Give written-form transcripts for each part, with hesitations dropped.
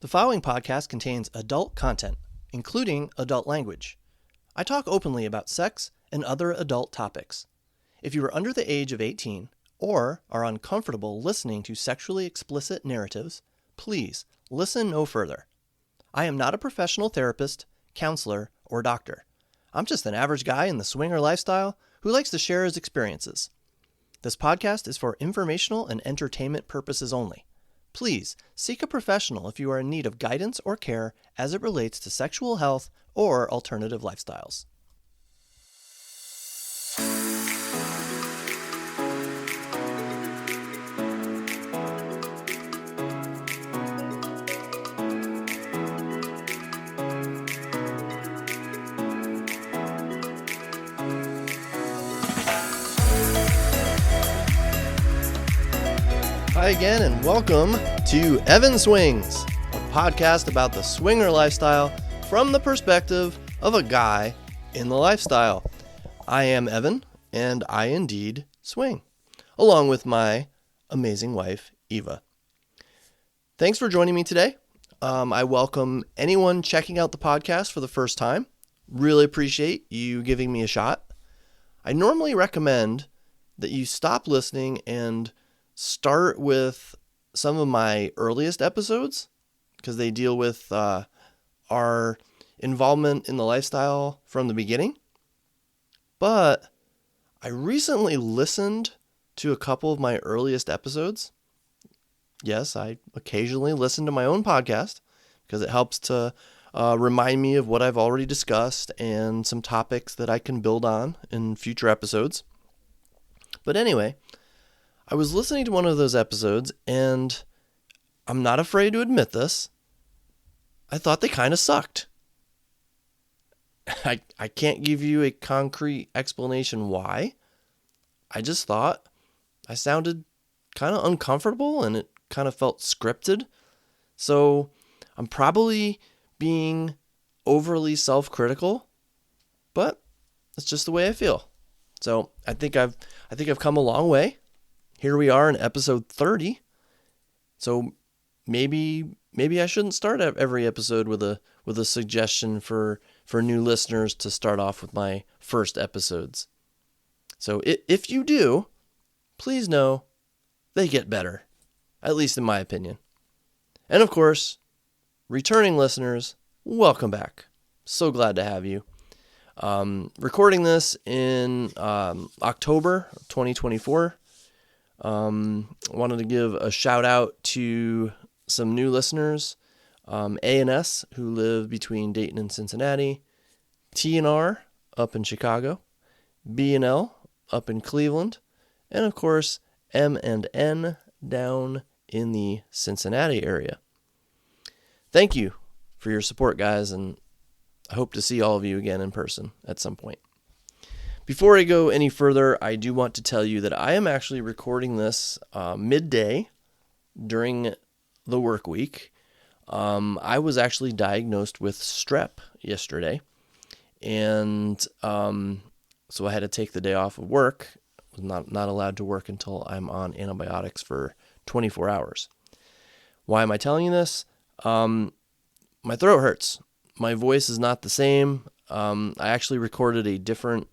The following podcast contains adult content, including adult language. I talk openly about sex and other adult topics. If you are under the age of 18 or are uncomfortable listening to sexually explicit narratives, please listen no further. I am not a professional therapist, counselor, or doctor. I'm just an average guy in the swinger lifestyle who likes to share his experiences. This podcast is for informational and entertainment purposes only. Please seek a professional if you are in need of guidance or care as it relates to sexual health or alternative lifestyles. Hi again, and welcome to Evan Swings, a podcast about the swinger lifestyle from the perspective of a guy in the lifestyle. I am Evan, and I indeed swing, along with my amazing wife, Eva. Thanks for joining me today. I welcome anyone checking out the podcast for the first time. Really appreciate you giving me a shot. I normally recommend that you stop listening and start with some of my earliest episodes because they deal with our involvement in the lifestyle from the beginning. But I recently listened to a couple of my earliest episodes. Yes, I occasionally listen to my own podcast because it helps to remind me of what I've already discussed and some topics that I can build on in future episodes. But anyway, I was listening to one of those episodes, and I'm not afraid to admit this, I thought they kind of sucked. I can't give you a concrete explanation why. I just thought I sounded kind of uncomfortable, and it kind of felt scripted. So I'm probably being overly self-critical, but it's just the way I feel. So I think I've come a long way. Here we are in episode 30. So maybe I shouldn't start every episode with a suggestion for new listeners to start off with my first episodes. So if you do, please know they get better, at least in my opinion. And of course, returning listeners, welcome back. So glad to have you. Recording this in October 2024. Wanted to give a shout out to some new listeners, A&S, who live between Dayton and Cincinnati, T&R up in Chicago, B&L up in Cleveland, and of course M&N down in the Cincinnati area. Thank you for your support, guys, and I hope to see all of you again in person at some point. Before I go any further, I do want to tell you that I am actually recording this midday during the work week. I was actually diagnosed with strep yesterday, and so I had to take the day off of work. I was not allowed to work until I'm on antibiotics for 24 hours. Why am I telling you this? My throat hurts. My voice is not the same. I actually recorded a different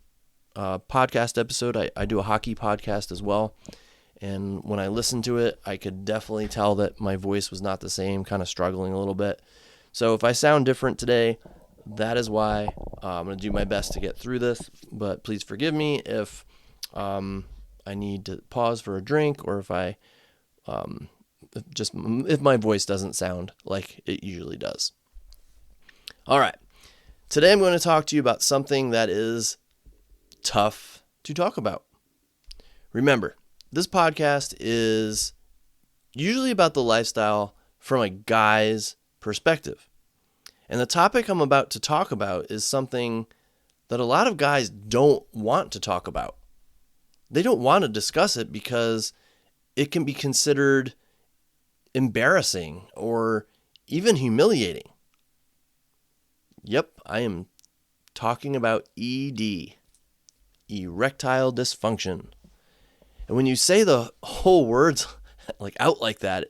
podcast episode. I do a hockey podcast as well, and when I listened to it, I could definitely tell that my voice was not the same, kind of struggling a little bit. So if I sound different today, that is why. I'm going to do my best to get through this, but please forgive me if I need to pause for a drink, or if if my voice doesn't sound like it usually does. All right. Today I'm going to talk to you about something that is tough to talk about. Remember, this podcast is usually about the lifestyle from a guy's perspective. And the topic I'm about to talk about is something that a lot of guys don't want to talk about. They don't want to discuss it because it can be considered embarrassing or even humiliating. Yep, I am talking about ED. Erectile dysfunction. And when you say the whole words out like that,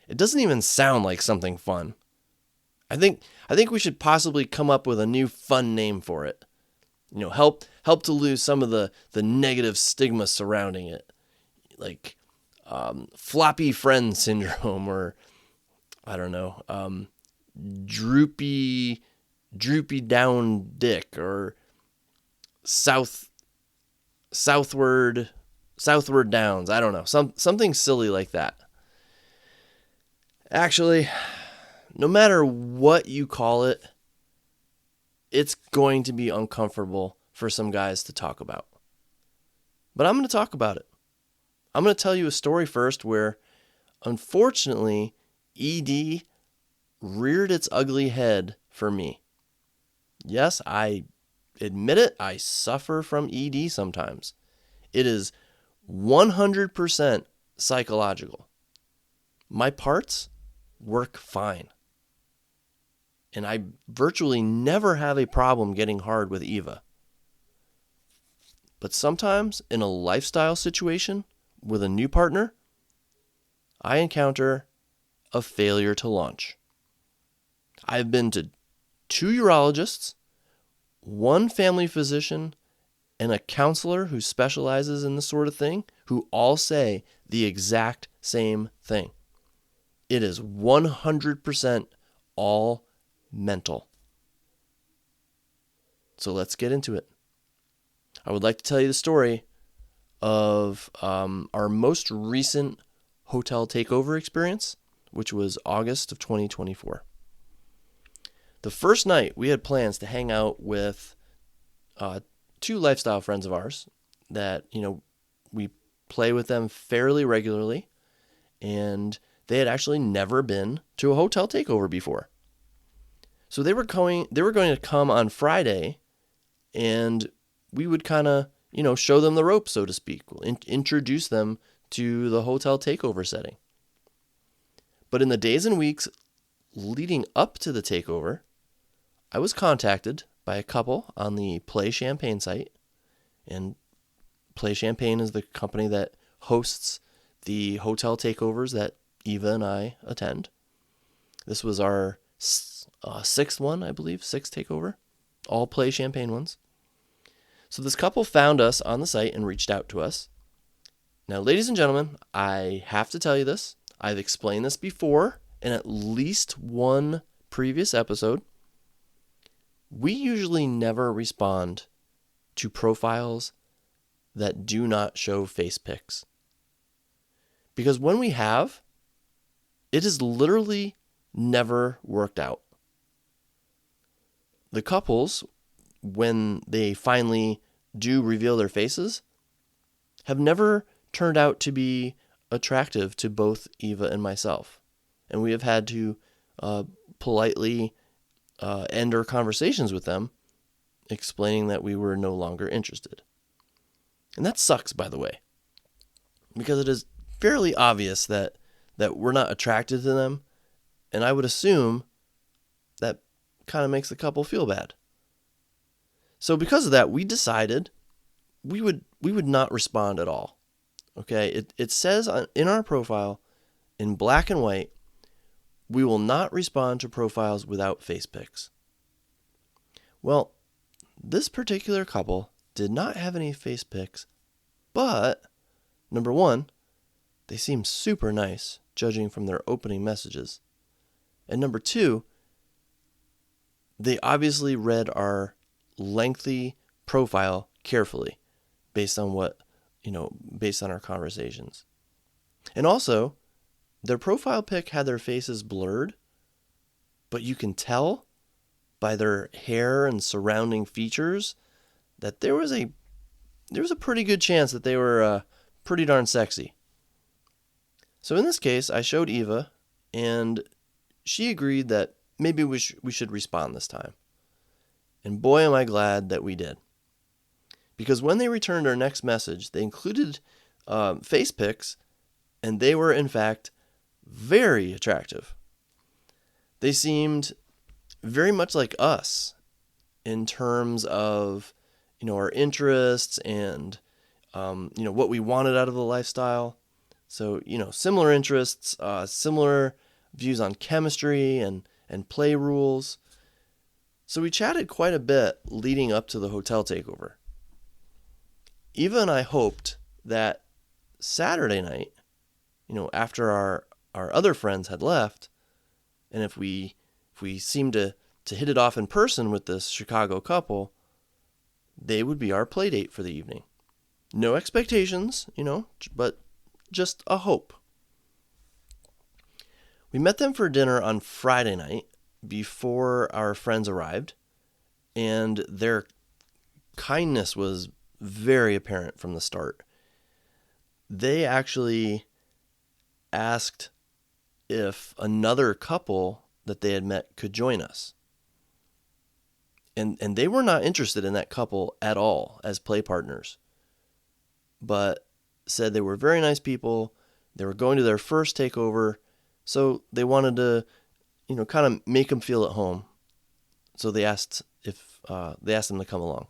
it doesn't even sound like something fun. I think we should possibly come up with a new fun name for it. Help to lose some of the negative stigma surrounding it, like floppy friend syndrome, or I don't know, droopy down dick, or southward downs. I don't know, something silly like that. Actually, no matter what you call it, it's going to be uncomfortable for some guys to talk about. But I'm going to talk about it. I'm going to tell you a story first where, unfortunately, ED reared its ugly head for me. Yes, I admit it, I suffer from ED sometimes. It is 100% psychological. My parts work fine. And I virtually never have a problem getting hard with Eva. But sometimes in a lifestyle situation with a new partner, I encounter a failure to launch. I've been to 2 urologists, 1 family physician, and a counselor who specializes in this sort of thing, who all say the exact same thing. It is 100% all mental. So let's get into it. I would like to tell you the story of our most recent hotel takeover experience, which was August of 2024. The first night, we had plans to hang out with 2 lifestyle friends of ours that, we play with them fairly regularly, and they had actually never been to a hotel takeover before. So they were going to come on Friday, and we would kind of, show them the ropes, so to speak. We'll introduce them to the hotel takeover setting. But in the days and weeks leading up to the takeover, I was contacted by a couple on the Play Champagne site. And Play Champagne is the company that hosts the hotel takeovers that Eva and I attend. This was our 6th one, I believe, 6th takeover. All Play Champagne ones. So this couple found us on the site and reached out to us. Now, ladies and gentlemen, I have to tell you this. I've explained this before in at least one previous episode. We usually never respond to profiles that do not show face pics. Because when we have, it has literally never worked out. The couples, when they finally do reveal their faces, have never turned out to be attractive to both Eva and myself. And we have had to politely end our conversations with them, explaining that we were no longer interested. And that sucks, by the way, because it is fairly obvious that we're not attracted to them, and I would assume that kind of makes the couple feel bad. So because of that, we decided we would not respond at all. Okay, it says in our profile in black and white, we will not respond to profiles without face pics. Well, this particular couple did not have any face pics, but number one, they seemed super nice, judging from their opening messages. And number two, they obviously read our lengthy profile carefully based on based on our conversations. And also, their profile pic had their faces blurred, but you can tell by their hair and surrounding features that there was a pretty good chance that they were pretty darn sexy. So in this case, I showed Eva, and she agreed that maybe we should respond this time. And boy, am I glad that we did. Because when they returned our next message, they included face pics, and they were, in fact, very attractive. They seemed very much like us in terms of, our interests and, what we wanted out of the lifestyle. So, similar interests, similar views on chemistry and and play rules. So we chatted quite a bit leading up to the hotel takeover. Eva and I hoped that Saturday night, after our other friends had left, and if we seemed to hit it off in person with this Chicago couple, they would be our play date for the evening. No expectations, but just a hope. We met them for dinner on Friday night before our friends arrived, and their kindness was very apparent from the start. They actually asked if another couple that they had met could join us. And they were not interested in that couple at all as play partners, but said they were very nice people. They were going to their first takeover, so they wanted to, kind of make them feel at home. So they asked them to come along.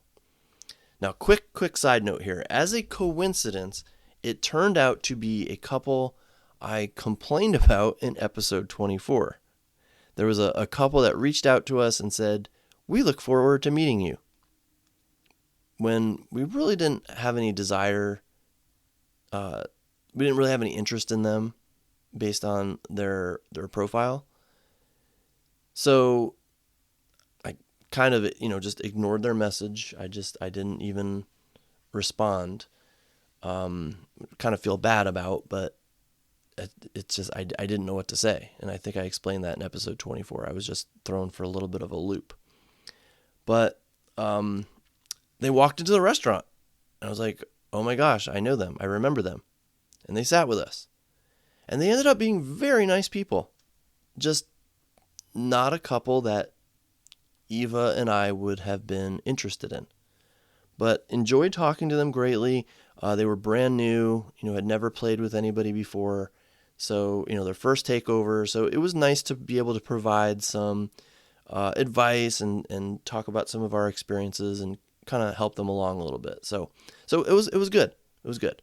Now, quick side note here. As a coincidence, it turned out to be a couple I complained about in episode 24. There was a couple that reached out to us and said, "We look forward to meeting you." When we really didn't have any desire, we didn't really have any interest in them based on their profile. So I kind of, just ignored their message. I didn't even respond. Kind of feel bad about, but it's just, I didn't know what to say. And I think I explained that in episode 24. I was just thrown for a little bit of a loop. But they walked into the restaurant, and I was like, oh my gosh, I know them. I remember them. And they sat with us. And they ended up being very nice people. Just not a couple that Eva and I would have been interested in. But enjoyed talking to them greatly. They were brand new, had never played with anybody before. So, their first takeover. So it was nice to be able to provide some advice and talk about some of our experiences and kind of help them along a little bit. So it was good. It was good.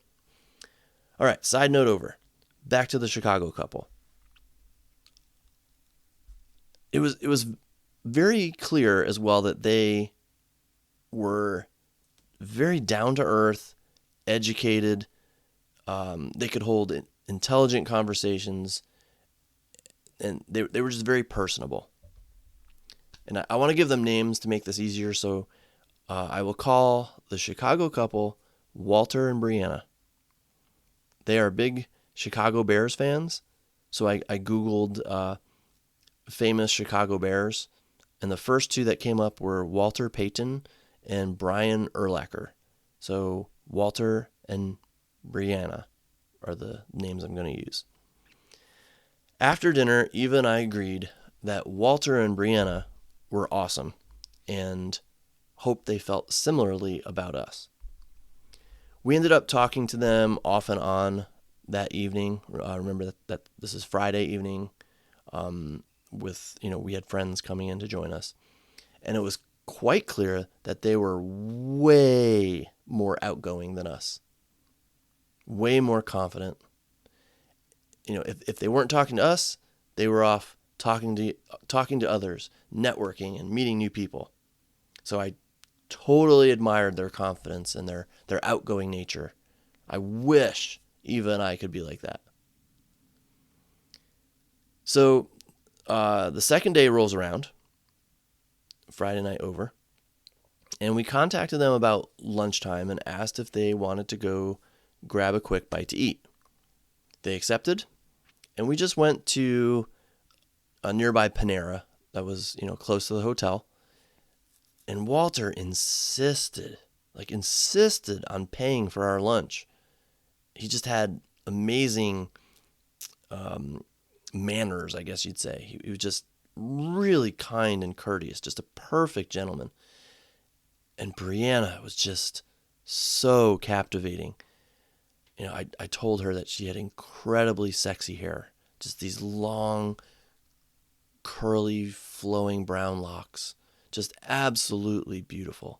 All right, side note over. Back to the Chicago couple. It was very clear as well that they were very down to earth, educated. They could hold intelligent conversations, and they were just very personable. And I want to give them names to make this easier, so I will call the Chicago couple Walter and Brianna. They are big Chicago Bears fans, so I Googled famous Chicago Bears, and the first two that came up were Walter Payton and Brian Urlacher. So Walter and Brianna are the names I'm going to use. After dinner, Eva and I agreed that Walter and Brianna were awesome and hoped they felt similarly about us. We ended up talking to them off and on that evening. Remember that this is Friday evening. We had friends coming in to join us, and it was quite clear that they were way more outgoing than us, way more confident. If they weren't talking to us, they were off talking to others, networking and meeting new people. So I totally admired their confidence and their outgoing nature. I wish Eva and I could be like that. So the second day rolls around, Friday night over, and we contacted them about lunchtime and asked if they wanted to go grab a quick bite to eat. They accepted, and we just went to a nearby Panera that was, close to the hotel. And Walter insisted on paying for our lunch. He just had amazing manners, I guess you'd say. He was just really kind and courteous, just a perfect gentleman. And Brianna was just so captivating. I told her that she had incredibly sexy hair, just these long, curly, flowing brown locks, just absolutely beautiful.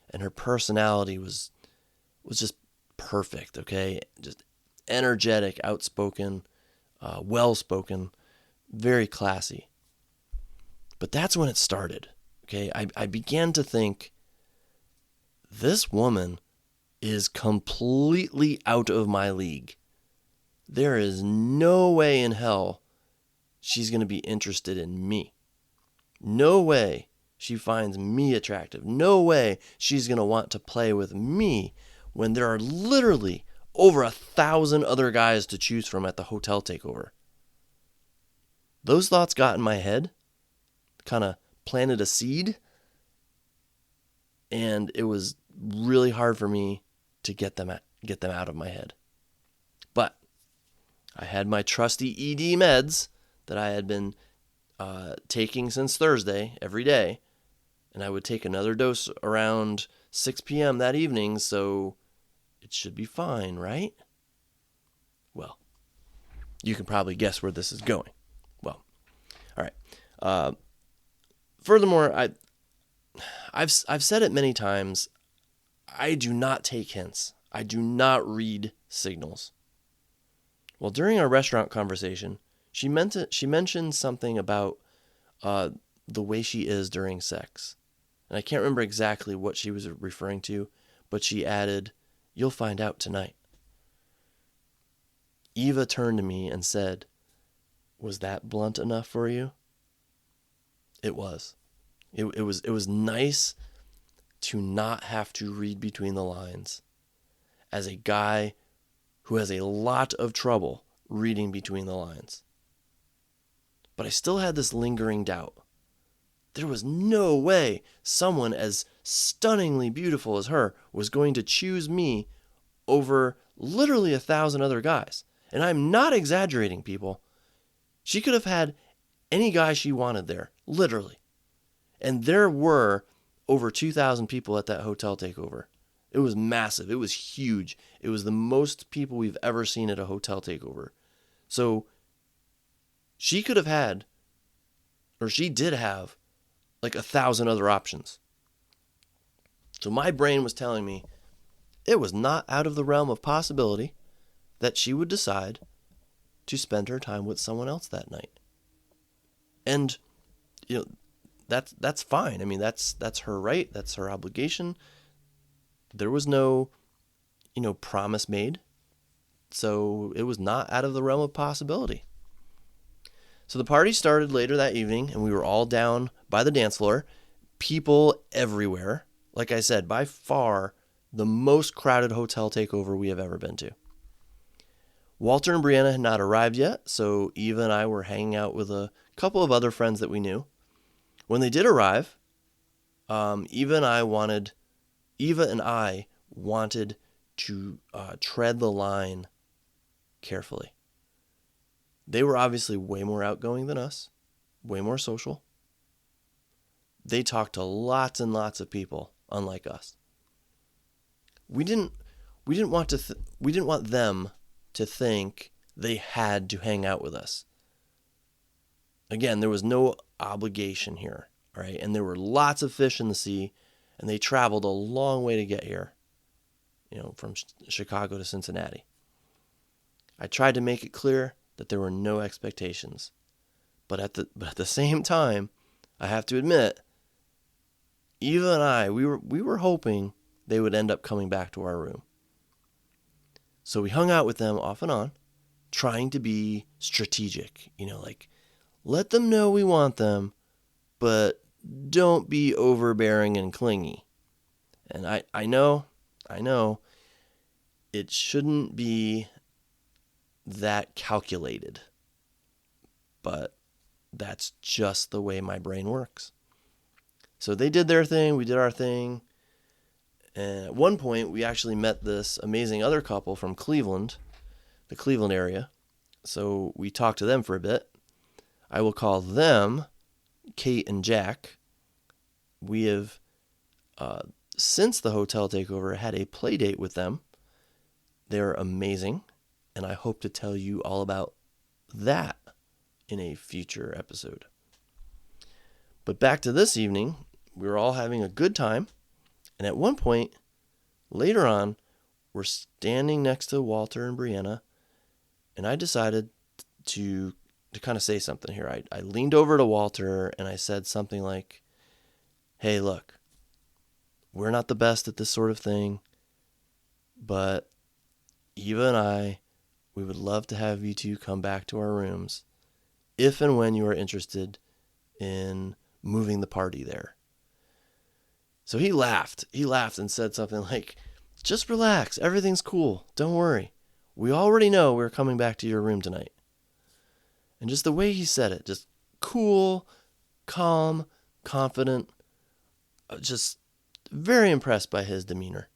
And her personality was just perfect, okay? Just energetic, outspoken, well-spoken, very classy. But that's when it started. Okay, I began to think, this woman is completely out of my league. There is no way in hell she's going to be interested in me. No way she finds me attractive. No way she's going to want to play with me when there are literally over 1,000 other guys to choose from at the hotel takeover. Those thoughts got in my head, kind of planted a seed, and it was really hard for me to get them out of my head. But I had my trusty ED meds that I had been taking since Thursday every day, and I would take another dose around 6 p.m. that evening, so it should be fine, right? Well, you can probably guess where this is going. Well, all right. Furthermore, I've said it many times, I do not take hints. I do not read signals. Well, during our restaurant conversation, she mentioned something about the way she is during sex. And I can't remember exactly what she was referring to, but she added, "You'll find out tonight." Eva turned to me and said, "Was that blunt enough for you?" It was. It was nice to not have to read between the lines as a guy who has a lot of trouble reading between the lines. But I still had this lingering doubt. There was no way someone as stunningly beautiful as her was going to choose me over literally 1,000 other guys. And I'm not exaggerating, people. She could have had any guy she wanted there, literally. And there were over 2,000 people at that hotel takeover. It was massive. It was huge. It was the most people we've ever seen at a hotel takeover. So she could have had, or she did have, like 1,000 other options. So my brain was telling me it was not out of the realm of possibility that she would decide to spend her time with someone else that night. And, you know, that's fine. I mean, that's her right. That's her obligation. There was no, promise made. So it was not out of the realm of possibility. So the party started later that evening, and we were all down by the dance floor. People everywhere. Like I said, by far the most crowded hotel takeover we have ever been to. Walter and Brianna had not arrived yet, so Eva and I were hanging out with a couple of other friends that we knew. When they did arrive, Eva and I wanted to tread the line carefully. They were obviously way more outgoing than us, way more social. They talked to lots and lots of people, unlike us. We didn't want them to think they had to hang out with us. Again, there was no obligation here, all right? And there were lots of fish in the sea, and they traveled a long way to get here, from Chicago to Cincinnati. I tried to make it clear that there were no expectations. But at the same time, I have to admit, Eva and I, we were hoping they would end up coming back to our room. So we hung out with them off and on, trying to be strategic, like, let them know we want them, but don't be overbearing and clingy. And I know, it shouldn't be that calculated, but that's just the way my brain works. So they did their thing, we did our thing, and at one point we actually met this amazing other couple from Cleveland, the Cleveland area. So we talked to them for a bit. I will call them Kate and Jack. We have, since the hotel takeover, had a play date with them. They're amazing, and I hope to tell you all about that in a future episode. But back to this evening, we were all having a good time, and at one point, later on, we're standing next to Walter and Brianna, and I decided to to kind of say something here. I leaned over to Walter and I said something like, hey, look, we're not the best at this sort of thing, but Eva and I, we would love to have you two come back to our rooms if and when you are interested in moving the party there. So he laughed. He laughed and said something like, just relax. Everything's cool. Don't worry. We already know we're coming back to your room tonight. And just the way he said it, just cool, calm, confident, just very impressed by his demeanor.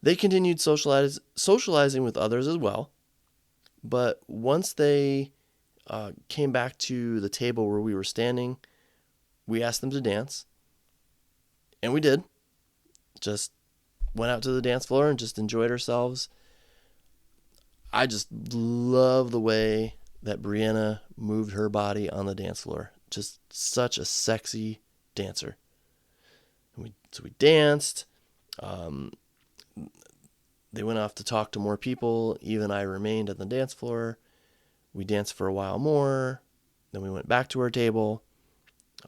They continued socializing with others as well, but once they came back to the table where we were standing, we asked them to dance, and we did. Just went out to the dance floor and just enjoyed ourselves. I just love the way that Brianna moved her body on the dance floor. Just such a sexy dancer. So we danced. They went off to talk to more people. Eva and I remained at the dance floor. We danced for a while more. Then we went back to our table.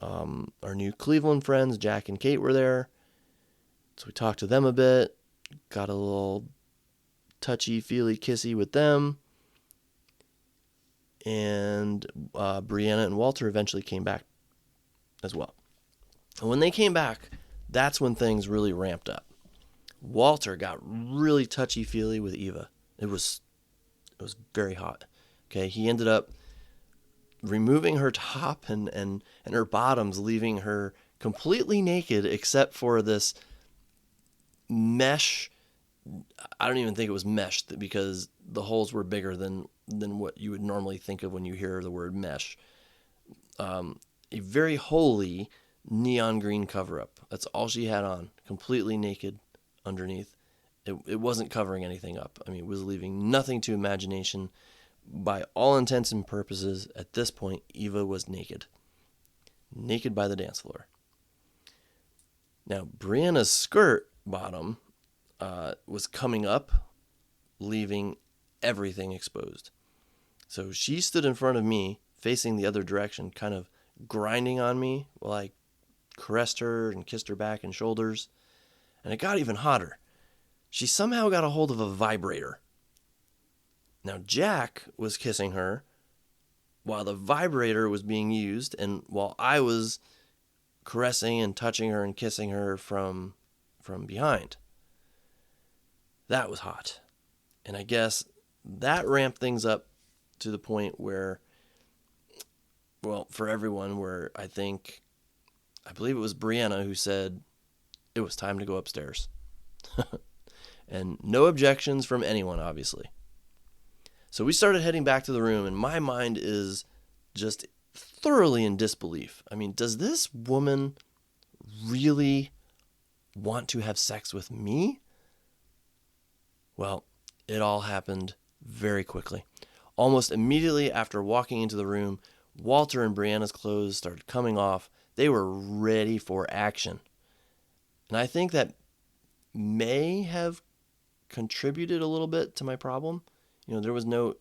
Our new Cleveland friends, Jack and Kate, were there. So we talked to them a bit. Got a little touchy-feely kissy with them. And Brianna and Walter eventually came back as well. And when they came back, that's when things really ramped up. Walter got really touchy-feely with Eva. It was very hot. Okay, he ended up removing her top and her bottoms, leaving her completely naked except for this mesh. I don't even think it was mesh because the holes were bigger than what you would normally think of when you hear the word mesh. A very holy neon green cover-up. That's all she had on, completely naked underneath. It wasn't covering anything up. I mean, it was leaving nothing to imagination. By all intents and purposes, at this point, Eva was naked. Naked by the dance floor. Now, Brianna's skirt bottom was coming up, leaving everything exposed. So she stood in front of me, facing the other direction, kind of grinding on me while I caressed her and kissed her back and shoulders. And it got even hotter. She somehow got a hold of a vibrator. Now, Jack was kissing her while the vibrator was being used and while I was caressing and touching her and kissing her from behind. That was hot. And I guess that ramped things up to the point where, well, for everyone, where I believe it was Brianna who said it was time to go upstairs. And no objections from anyone, obviously. So we started heading back to the room, and my mind is just thoroughly in disbelief. I mean, does this woman really want to have sex with me? Well, it all happened very quickly. Almost immediately after walking into the room, Walter and Brianna's clothes started coming off. They were ready for action. And I think that may have contributed a little bit to my problem. You know, there was no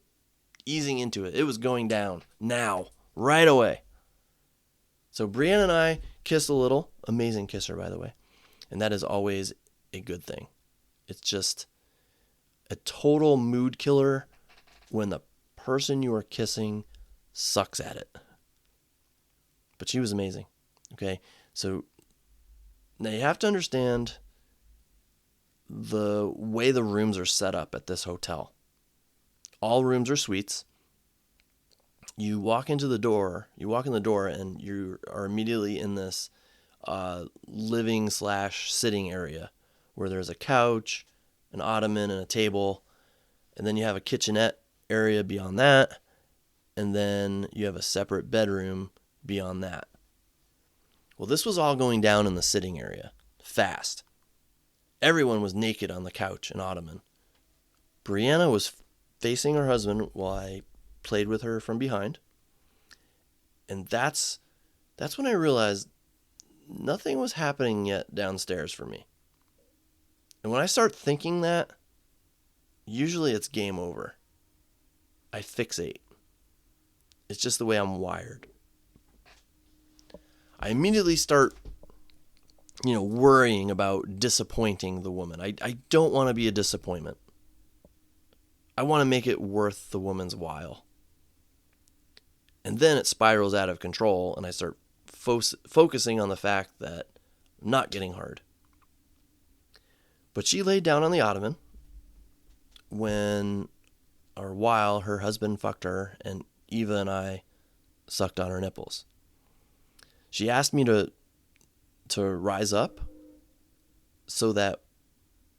easing into it. It was going down now, right away. So Brianna and I kissed a little. Amazing kisser, by the way. And that is always a good thing. It's just a total mood killer when the person you are kissing sucks at it. But she was amazing. Okay, so now you have to understand the way the rooms are set up at this hotel. All rooms are suites. You walk in the door and you are immediately in this living/sitting area where there's a couch, an ottoman, and a table. And then you have a kitchenette area beyond that. And then you have a separate bedroom beyond that. Well, this was all going down in the sitting area, fast. Everyone was naked on the couch and ottoman. Brianna was facing her husband while I played with her from behind. And that's when I realized nothing was happening yet downstairs for me. And when I start thinking that, usually it's game over. I fixate. It's just the way I'm wired. I immediately start, worrying about disappointing the woman. I don't want to be a disappointment. I want to make it worth the woman's while. And then it spirals out of control, and I start focusing on the fact that I'm not getting hard. But she laid down on the ottoman while her husband fucked her, and Eva and I sucked on her nipples. She asked me to rise up so that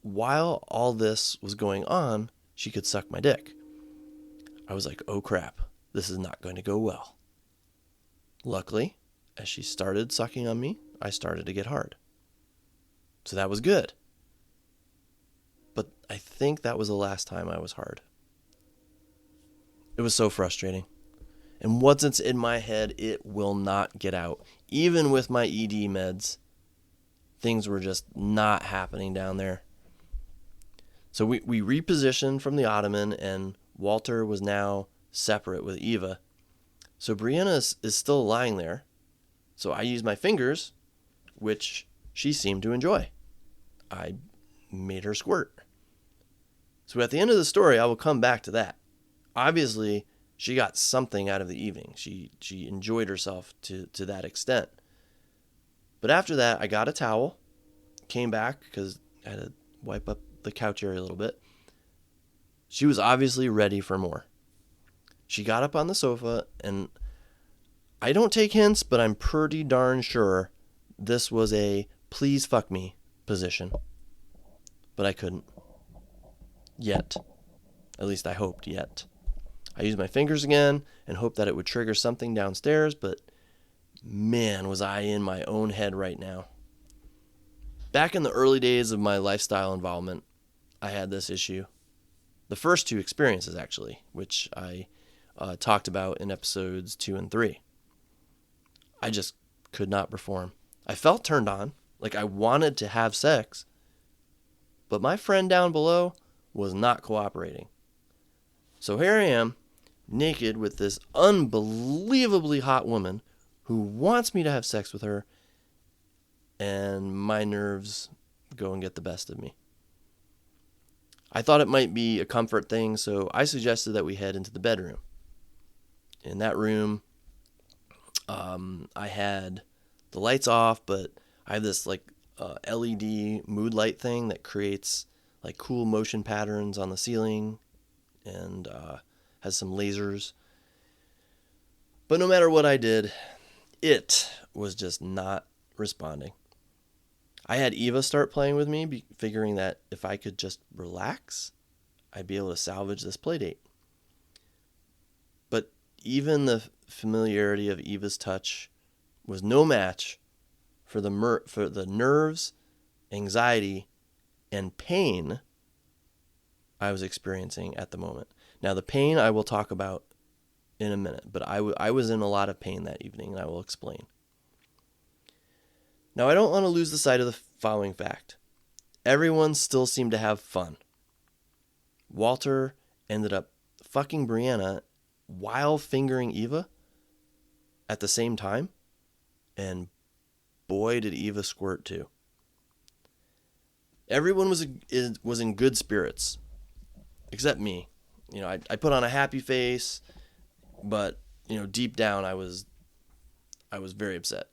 while all this was going on, she could suck my dick. I was like, oh crap, this is not going to go well. Luckily, as she started sucking on me, I started to get hard. So that was good. But I think that was the last time I was hard. It was so frustrating. And once it's in my head, it will not get out. Even with my ED meds, things were just not happening down there. So we repositioned from the ottoman, and Walter was now separate with Eva. So Brianna is still lying there. So I used my fingers, which she seemed to enjoy. I made her squirt. So at the end of the story, I will come back to that. Obviously, she got something out of the evening. She enjoyed herself to that extent. But after that, I got a towel, came back because I had to wipe up the couch area a little bit. She was obviously ready for more. She got up on the sofa, and I don't take hints, but I'm pretty darn sure this was a please fuck me position. But I couldn't. Yet. At least I hoped yet. I used my fingers again and hoped that it would trigger something downstairs, but man, was I in my own head right now. Back in the early days of my lifestyle involvement, I had this issue. The first two experiences, actually, which I talked about in episodes 2 and 3. I just could not perform. I felt turned on, like I wanted to have sex, but my friend down below was not cooperating. So here I am, naked with this unbelievably hot woman who wants me to have sex with her, and my nerves go and get the best of me. I thought it might be a comfort thing, so I suggested that we head into the bedroom. In that room, I had the lights off, but I have this LED mood light thing that creates like cool motion patterns on the ceiling and has some lasers. But no matter what I did, it was just not responding. I had Eva start playing with me, figuring that if I could just relax, I'd be able to salvage this playdate. But even the familiarity of Eva's touch was no match for the nerves, anxiety, and pain I was experiencing at the moment. Now, the pain I will talk about in a minute, but I was in a lot of pain that evening, and I will explain. Now, I don't want to lose the sight of the following fact. Everyone still seemed to have fun. Walter ended up fucking Brianna while fingering Eva at the same time, and boy, did Eva squirt too. Everyone was in good spirits, except me. I put on a happy face, but deep down I was very upset.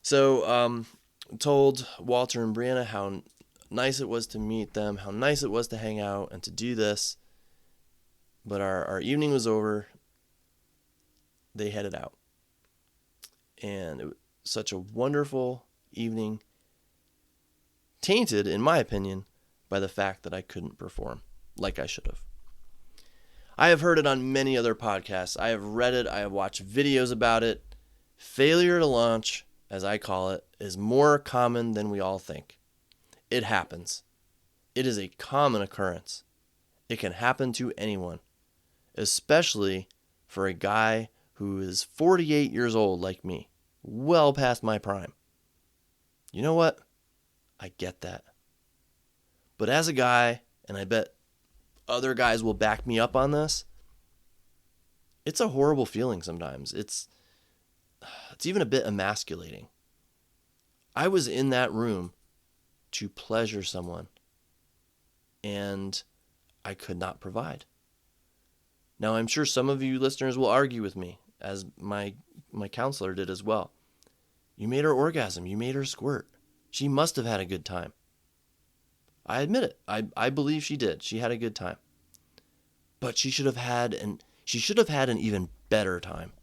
So told Walter and Brianna how nice it was to meet them, how nice it was to hang out and to do this. But our evening was over. They headed out. And it was such a wonderful evening, tainted, in my opinion, by the fact that I couldn't perform like I should have. I have heard it on many other podcasts. I have read it. I have watched videos about it. Failure to launch, as I call it, is more common than we all think. It happens. It is a common occurrence. It can happen to anyone, especially for a guy who is 48 years old like me, well past my prime. You know what? I get that. But as a guy, and I bet other guys will back me up on this, It's a horrible feeling sometimes. It's even a bit emasculating. I was in that room to pleasure someone, and I could not provide. Now, I'm sure some of you listeners will argue with me, as my counselor did as well. You made her orgasm. You made her squirt. She must have had a good time. I admit it. I believe she did. She had a good time. But she should have had an even better time.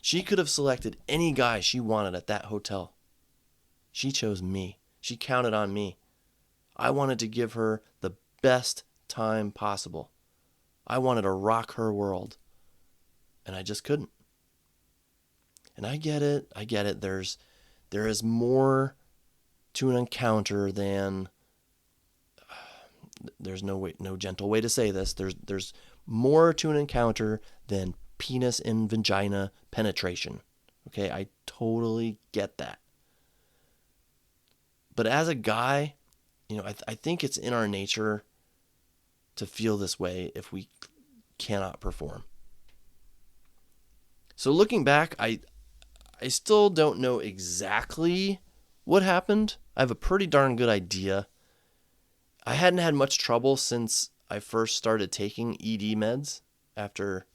She could have selected any guy she wanted at that hotel. She chose me. She counted on me. I wanted to give her the best time possible. I wanted to rock her world. And I just couldn't. And I get it. There is more to an encounter than, there's no gentle way to say this. There's more to an encounter than penis and vagina penetration. Okay, I totally get that. But as a guy, I think it's in our nature to feel this way if we cannot perform. So looking back, I still don't know exactly what happened. I have a pretty darn good idea. I hadn't had much trouble since I first started taking ED meds after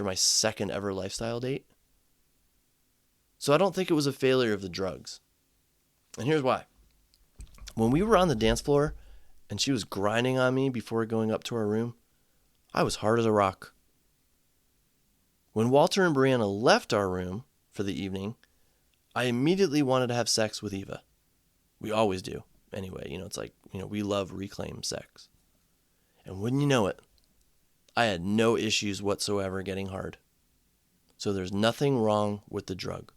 my second ever lifestyle date. So I don't think it was a failure of the drugs. And here's why. When we were on the dance floor and she was grinding on me before going up to our room, I was hard as a rock. When Walter and Brianna left our room for the evening, I immediately wanted to have sex with Eva. We always do. Anyway, it's like, we love reclaim sex. And wouldn't you know it, I had no issues whatsoever getting hard. So there's nothing wrong with the drug.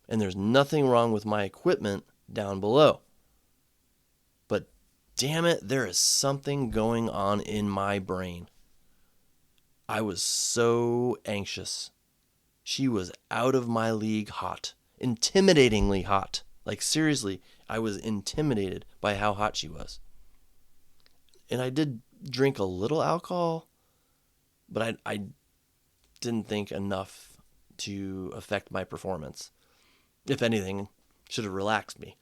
And there's nothing wrong with my equipment down below. But damn it, there is something going on in my brain. I was so anxious. She was out of my league hot. Intimidatingly hot. Like seriously, I was intimidated by how hot she was. And I did drink a little alcohol, but I didn't think enough to affect my performance. If anything, should have relaxed me.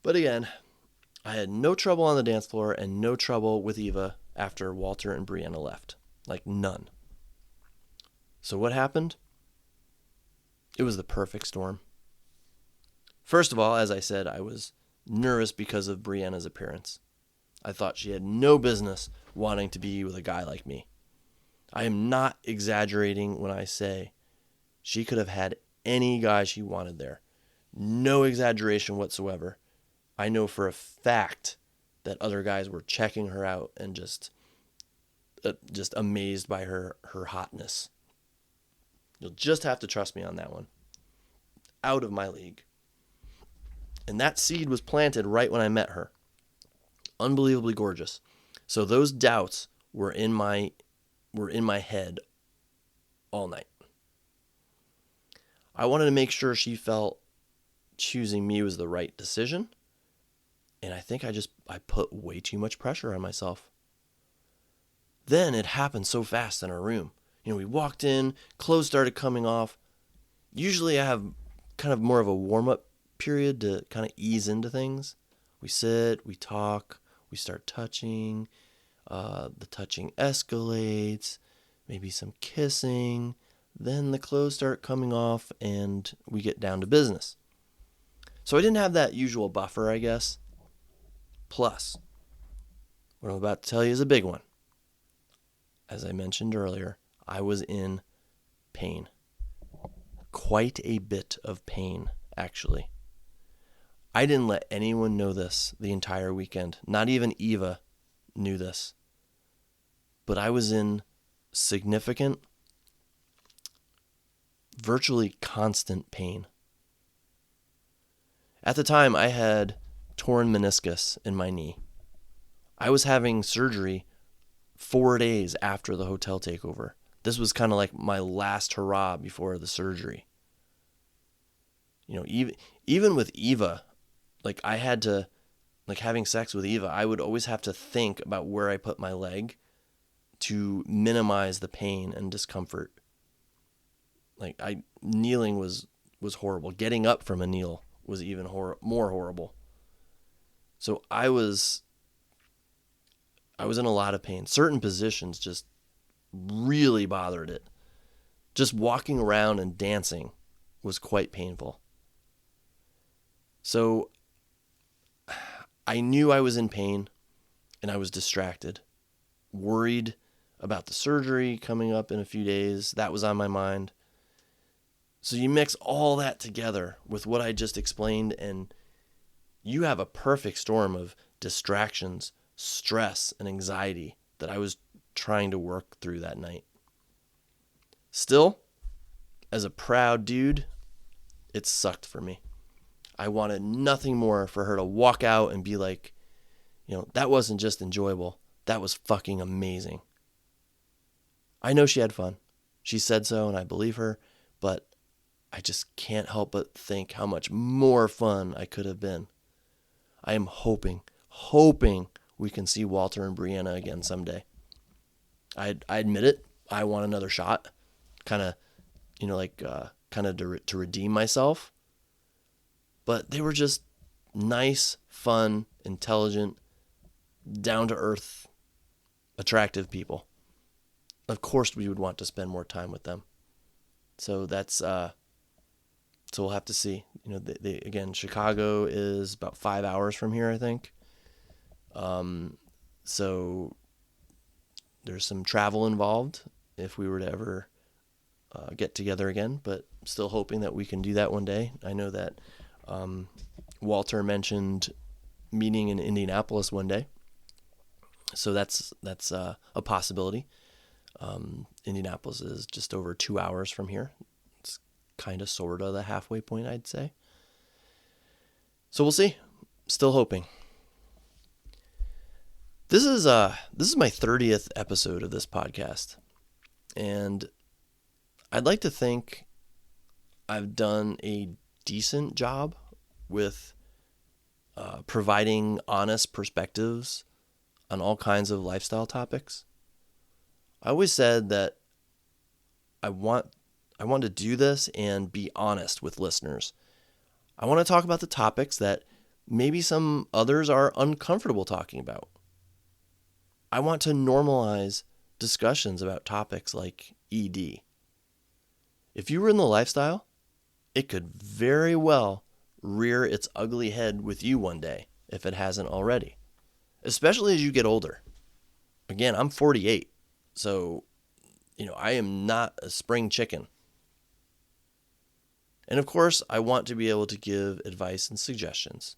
But again, I had no trouble on the dance floor and no trouble with Eva after Walter and Brianna left. Like none. So what happened? It was the perfect storm. First of all, as I said, I was nervous because of Brianna's appearance. I thought she had no business wanting to be with a guy like me. I am not exaggerating when I say she could have had any guy she wanted there. No exaggeration whatsoever. I know for a fact that other guys were checking her out and just amazed by her hotness. You'll just have to trust me on that one. Out of my league. And that seed was planted right when I met her. Unbelievably gorgeous. So those doubts were in my head all night. I wanted to make sure she felt choosing me was the right decision. And I think I put way too much pressure on myself. Then it happened so fast in our room. We walked in, clothes started coming off. Usually I have kind of more of a warm-up period to kind of ease into things. We sit, we talk, we start touching. The touching escalates, maybe some kissing. Then the clothes start coming off and we get down to business. So I didn't have that usual buffer, I guess. Plus, what I'm about to tell you is a big one. As I mentioned earlier, I was in pain. Quite a bit of pain, actually. I didn't let anyone know this the entire weekend. Not even Eva knew this. But I was in significant, virtually constant pain. At the time, I had torn meniscus in my knee. I was having surgery 4 days after the hotel takeover. This was kind of like my last hurrah before the surgery. Even with Eva, like I had to, like having sex with Eva, I would always have to think about where I put my leg to minimize the pain and discomfort. Kneeling was horrible. Getting up from a kneel was even more horrible. So I was in a lot of pain. Certain positions just really bothered it. Just walking around and dancing was quite painful. So I knew I was in pain, and I was distracted, worried about the surgery coming up in a few days. That was on my mind. So you mix all that together with what I just explained, and you have a perfect storm of distractions, stress, and anxiety that I was trying to work through that night. Still, as a proud dude, it sucked for me. I wanted nothing more for her to walk out and be like, that wasn't just enjoyable. That was fucking amazing. I know she had fun. She said so, and I believe her, but I just can't help but think how much more fun I could have been. I am hoping we can see Walter and Brianna again someday. I admit it. I want another shot, kind of to redeem myself. But they were just nice, fun, intelligent, down-to-earth, attractive people. Of course we would want to spend more time with them. So that's so we'll have to see. They again, Chicago is about 5 hours from here, I think. So there's some travel involved if we were to ever get together again, but still hoping that we can do that one day. I know that Walter mentioned meeting in Indianapolis one day, so that's a possibility. Indianapolis is just over 2 hours from here. It's kind of sort of the halfway point, I'd say. So we'll see. Still hoping. This is my 30th episode of this podcast, and I'd like to think I've done a decent job with providing honest perspectives on all kinds of lifestyle topics. I always said that I want to do this and be honest with listeners. I want to talk about the topics that maybe some others are uncomfortable talking about. I want to normalize discussions about topics like ED. If you were in the lifestyle, it could very well rear its ugly head with you one day if it hasn't already, especially as you get older. Again, I'm 48, so I am not a spring chicken. And of course, I want to be able to give advice and suggestions.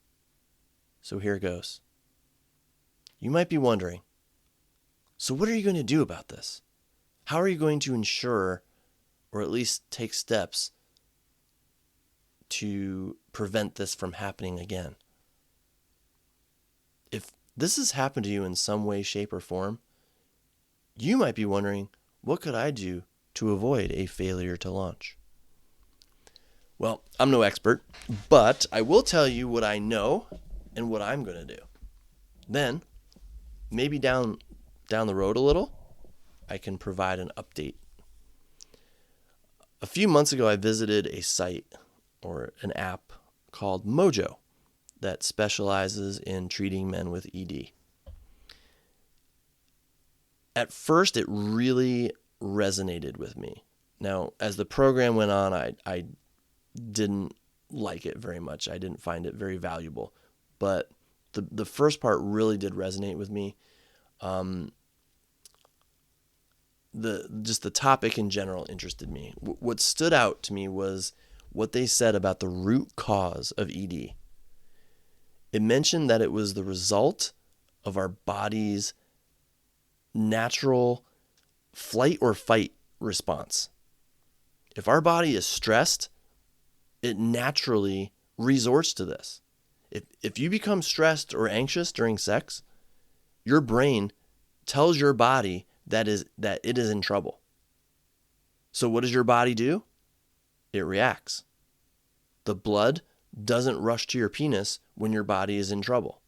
So here goes. You might be wondering, so what are you going to do about this? How are you going to ensure, or at least take steps to prevent this from happening again? If this has happened to you in some way, shape, or form, you might be wondering, what could I do to avoid a failure to launch? Well, I'm no expert, but I will tell you what I know and what I'm going to do. Then, maybe down the road a little, I can provide an update. A few months ago, I visited a site or an app called Mojo that specializes in treating men with ED. At first, it really resonated with me. Now, as the program went on, I didn't like it very much. I didn't find it very valuable. But the first part really did resonate with me. The topic in general interested me. What stood out to me was what they said about the root cause of ED. It mentioned that it was the result of our body's natural flight or fight response. If our body is stressed, it naturally resorts to this. If you become stressed or anxious during sex, your brain tells your body that it is in trouble. So what does your body do? It reacts. The blood doesn't rush to your penis when your body is in trouble.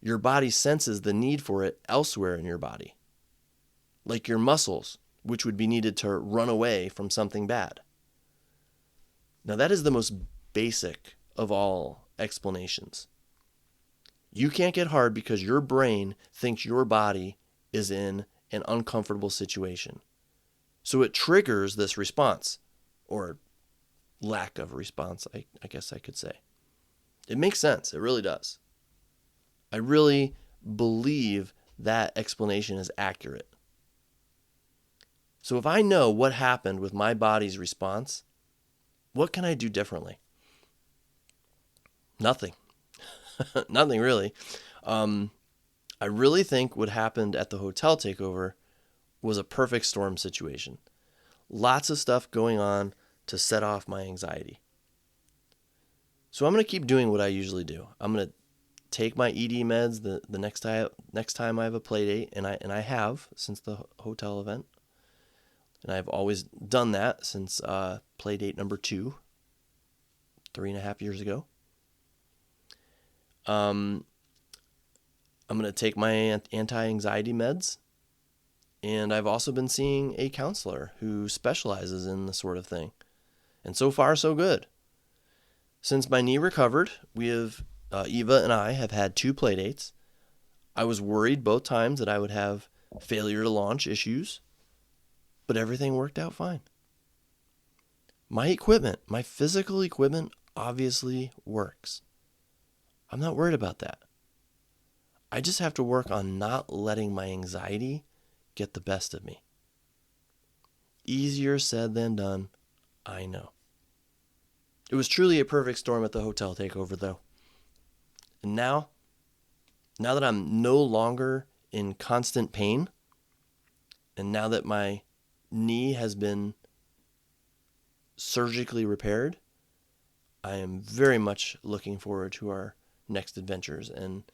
Your body senses the need for it elsewhere in your body. like your muscles, which would be needed to run away from something bad. Now, that is the most basic of all explanations. You can't get hard because your brain thinks your body is in an uncomfortable situation. So it triggers this response, or lack of response, I guess I could say. It makes sense. It really does. I really believe that explanation is accurate. So if I know what happened with my body's response, what can I do differently? Nothing. Nothing really. I really think what happened at the hotel takeover was a perfect storm situation. Lots of stuff going on to set off my anxiety. So I'm going to keep doing what I usually do. I'm going to take my ED meds the next time I have a play date, and I have since the hotel event. And I've always done that since play date number 2, 3.5 years ago. I'm going to take my anti-anxiety meds. And I've also been seeing a counselor who specializes in this sort of thing. And so far, so good. Since my knee recovered, Eva and I have had 2 play dates. I was worried both times that I would have failure to launch issues, but everything worked out fine. My equipment, my physical equipment, obviously works. I'm not worried about that. I just have to work on not letting my anxiety get the best of me. Easier said than done, I know. It was truly a perfect storm at the hotel takeover, though. And now that I'm no longer in constant pain, and now that my knee has been surgically repaired, I am very much looking forward to our next adventures. And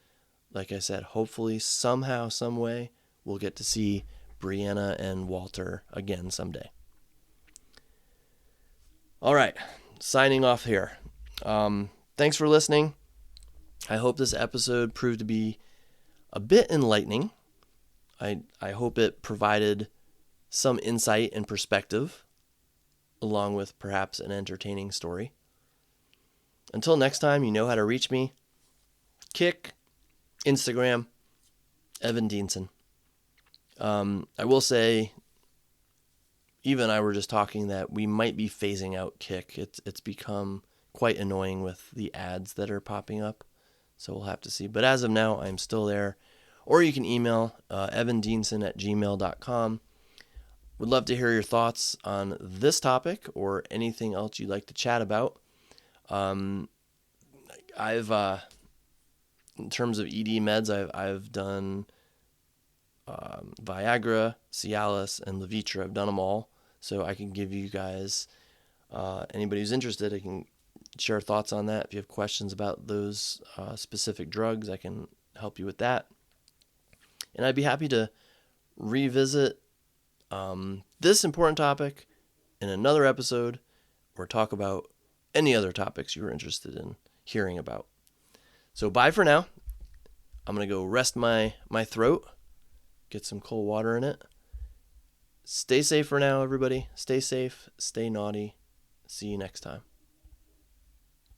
like I said, hopefully somehow, some way, we'll get to see Brianna and Walter again someday. All right, signing off here. Thanks for listening. I hope this episode proved to be a bit enlightening. I hope it provided some insight and perspective, along with perhaps an entertaining story. Until next time, you know how to reach me. Kick, Instagram, Evan Dienson. I will say, Eva and I were just talking that we might be phasing out Kick. It's become quite annoying with the ads that are popping up, so we'll have to see. But as of now, I'm still there. Or you can email evandeenson@gmail.com. Would love to hear your thoughts on this topic or anything else you'd like to chat about. I've in terms of ED meds, I've done Viagra, Cialis, and Levitra. I've done them all, so I can give you guys, anybody who's interested, I can share thoughts on that. If you have questions about those specific drugs, I can help you with that. And I'd be happy to revisit this important topic in another episode, or talk about any other topics you're interested in hearing about. So bye for now. I'm going to go rest my throat, get some cold water in it. Stay safe for now, everybody. Stay safe, stay naughty. See you next time.